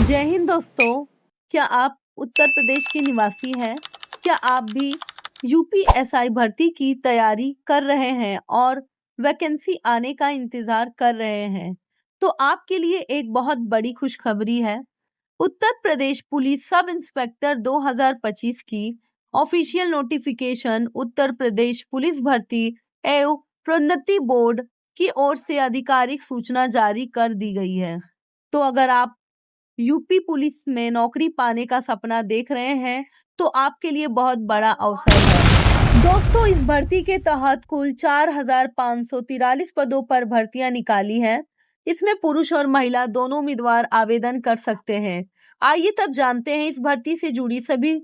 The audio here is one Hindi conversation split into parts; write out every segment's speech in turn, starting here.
जय हिंद दोस्तों। क्या आप उत्तर प्रदेश के निवासी हैं? क्या आप भी यूपीएसआई भर्ती की तैयारी कर रहे हैं और वैकेंसी आने का इंतजार कर रहे हैं? तो आपके लिए एक बहुत बड़ी खुशखबरी है। Uttar Pradesh police sub inspector 2025 की official notification Uttar Pradesh police भर्ती एवं प्रोन्नति बोर्ड की ओर से आधिकारिक सूचना जारी कर दी गई है। तो अगर आप यूपी पुलिस में नौकरी पाने का सपना देख रहे हैं तो आपके लिए बहुत बड़ा अवसर है। दोस्तों, इस भर्ती के तहत कुल 4,543 पदों पर भर्तियां निकाली हैं। इसमें पुरुष और महिला दोनों उम्मीदवार आवेदन कर सकते हैं। आइए तब जानते हैं इस भर्ती से जुड़ी सभी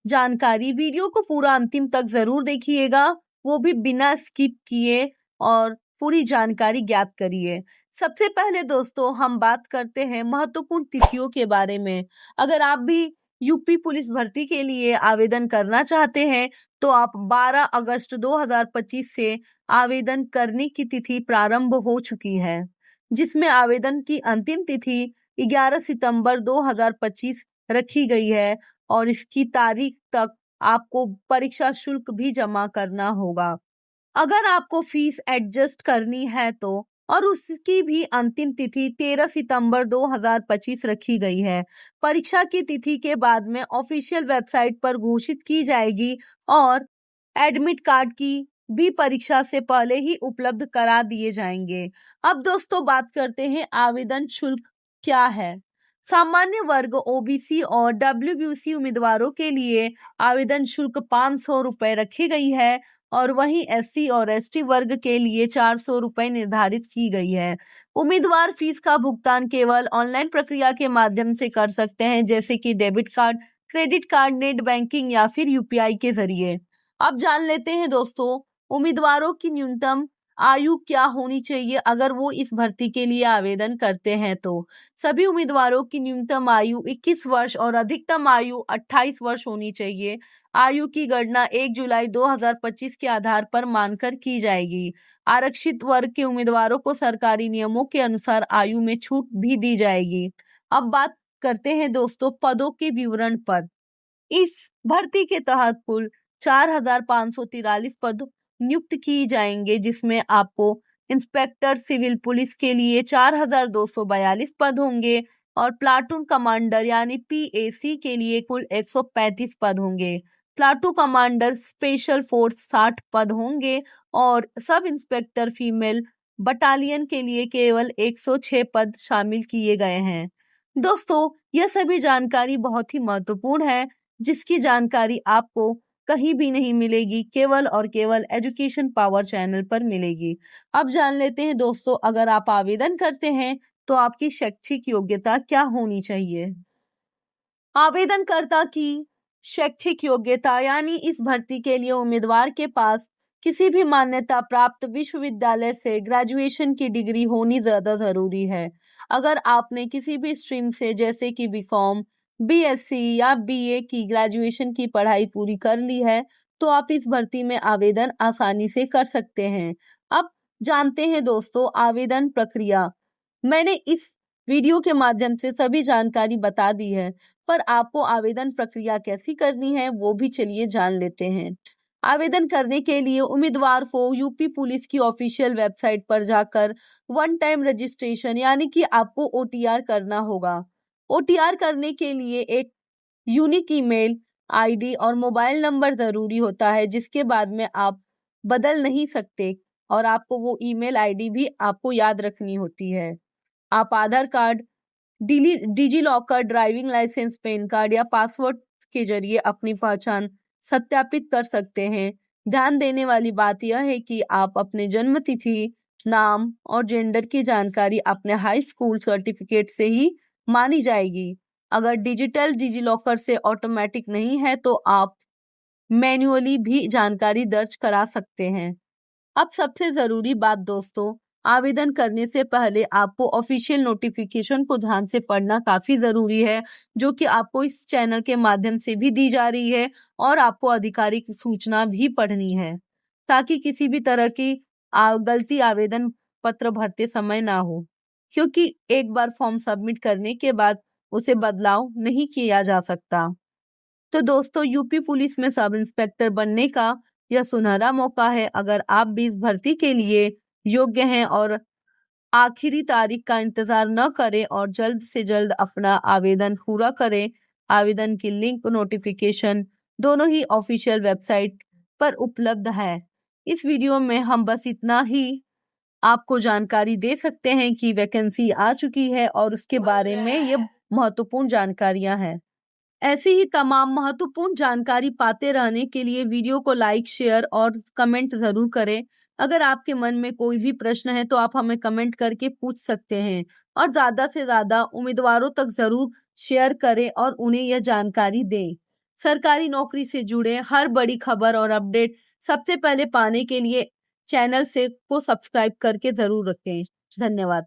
जानकारी। वीडियो को पूरा अंतिम तक जरूर देखिएगा, वो भी बिना स्किप किए, और पूरी जानकारी ज्ञात करिए। सबसे पहले दोस्तों हम बात करते हैं महत्वपूर्ण तिथियों के बारे में। अगर आप भी यूपी पुलिस भर्ती के लिए आवेदन करना चाहते हैं तो आप 12 अगस्त 2025 से आवेदन करने की तिथि प्रारंभ हो चुकी है, जिसमें आवेदन की अंतिम तिथि 11 सितंबर 2025 रखी गई है और इसकी तारीख तक आपको परीक्षा शुल्क भी जमा करना होगा। अगर आपको फीस एडजस्ट करनी है तो और उसकी भी अंतिम तिथि 13 सितंबर 2025 रखी गई है। परीक्षा की तिथि के बाद में ऑफिशियल वेबसाइट पर घोषित की जाएगी और एडमिट कार्ड की भी परीक्षा से पहले ही उपलब्ध करा दिए जाएंगे। अब दोस्तों बात करते हैं आवेदन शुल्क क्या है। सामान्य वर्ग ओबीसी और डब्ल्यूबीसी उम्मीदवारों के लिए आवेदन शुल्क 500 रुपए रखी गई है और वहीं एससी और एसटी वर्ग के लिए 400 रुपए निर्धारित की गई है। उम्मीदवार फीस का भुगतान केवल ऑनलाइन प्रक्रिया के माध्यम से कर सकते हैं, जैसे कि debit card, credit card, net banking या फिर यूपीआई के जरिए। अब जान लेते हैं दोस्तों उम्मीदवारों की न्यूनतम आयु क्या होनी चाहिए अगर वो इस भर्ती के लिए आवेदन करते हैं। तो सभी उम्मीदवारों की न्यूनतम आयु 21 वर्ष और अधिकतम आयु 28 वर्ष होनी चाहिए। आयु की गणना 1 जुलाई 2025 के आधार पर मानकर की जाएगी। आरक्षित वर्ग के उम्मीदवारों को सरकारी नियमों के अनुसार आयु में छूट भी दी जाएगी। अब बात करते हैं दोस्तों पदों के विवरण पर। इस भर्ती के तहत कुल 4,543 पद नियुक्त किए जाएंगे, जिसमें आपको इंस्पेक्टर सिविल पुलिस के लिए 4,242 पद होंगे और प्लाटून कमांडर यानी पीएसी के लिए कुल 135 पद होंगे। प्लाटून कमांडर स्पेशल फोर्स 60 पद होंगे और सब इंस्पेक्टर फीमेल बटालियन के लिए केवल 106 पद शामिल किए गए हैं। दोस्तों यह सभी जानकारी बहुत ही महत्वपूर्ण है, जिसकी जानकारी आपको कहीं भी नहीं मिलेगी, केवल और केवल एजुकेशन पावर चैनल पर मिलेगी। अब जान लेते हैं दोस्तों अगर आप आवेदन करते हैं तो आपकी शैक्षिक योग्यता क्या होनी चाहिए। आवेदनकर्ता की शैक्षिक योग्यता यानी इस भर्ती के लिए उम्मीदवार के पास किसी भी मान्यता प्राप्त विश्वविद्यालय से ग्रेजुएशन की डिग्री होनी ज्यादा जरूरी है। अगर आपने किसी भी स्ट्रीम से जैसे कि बीकॉम, बीएससी या बीए की ग्रेजुएशन की पढ़ाई पूरी कर ली है तो आप इस भर्ती में आवेदन आसानी से कर सकते हैं। अब जानते हैं दोस्तों आवेदन प्रक्रिया। मैंने इस वीडियो के माध्यम से सभी जानकारी बता दी है, पर आपको आवेदन प्रक्रिया कैसी करनी है वो भी चलिए जान लेते हैं। आवेदन करने के लिए उम्मीदवार को यूपी पुलिस की ऑफिशियल वेबसाइट पर जाकर वन टाइम रजिस्ट्रेशन यानी कि आपको ओटीआर करना होगा। ओटीआर करने के लिए एक यूनिक ईमेल आईडी और मोबाइल नंबर जरूरी होता है, जिसके बाद में आप बदल नहीं सकते और आपको वो ईमेल आईडी भी आपको याद रखनी होती है। आप Aadhaar card, DigiLocker, driving licence, PAN card या पासवर्ड के जरिए अपनी पहचान सत्यापित कर सकते हैं। ध्यान देने वाली बात यह है कि आप अपने जन्म तिथि, नाम और जेंडर की जानकारी अपने हाई स्कूल सर्टिफिकेट से ही मानी जाएगी। अगर डिजिटल डिजी लॉकर से ऑटोमेटिक नहीं है तो आप मैन्युअली भी जानकारी दर्ज करा सकते हैं। अब सबसे जरूरी बात दोस्तों, आवेदन करने से पहले आपको ऑफिशियल नोटिफिकेशन को ध्यान से पढ़ना काफी जरूरी है, जो कि आपको इस चैनल के माध्यम से भी दी जा रही है और आपको आधिकारिक सूचना भी पढ़नी है, ताकि किसी भी तरह की गलती आवेदन पत्र भरते समय ना हो। क्योंकि एक बार फॉर्म सबमिट करने के बाद उसे बदलाव नहीं किया जा सकता। तो दोस्तों, यूपी पुलिस में सब इंस्पेक्टर बनने का यह सुनहरा मौका है। अगर आप भी इस भर्ती के लिए योग्य हैं और आखिरी तारीख का इंतजार न करें और जल्द से जल्द अपना आवेदन पूरा करें। आवेदन की लिंक, नोटिफिकेशन दोनों ही ऑफिशियल वेबसाइट पर उपलब्ध है। इस वीडियो में हम बस इतना ही आपको जानकारी दे सकते हैं कि वैकेंसी आ चुकी है और उसके बारे में ये महत्वपूर्ण जानकारियां हैं। ऐसी ही तमाम महत्वपूर्ण जानकारी पाते रहने के लिए वीडियो को लाइक, शेयर और कमेंट जरूर करें। अगर आपके मन में कोई भी प्रश्न है तो आप हमें कमेंट करके पूछ सकते हैं और ज्यादा से ज्यादा उम्मीदवारों तक जरूर शेयर करें और उन्हें यह जानकारी दें। सरकारी नौकरी से जुड़े हर बड़ी खबर और अपडेट सबसे पहले पाने के लिए चैनल को सब्सक्राइब करके जरूर रखें। धन्यवाद।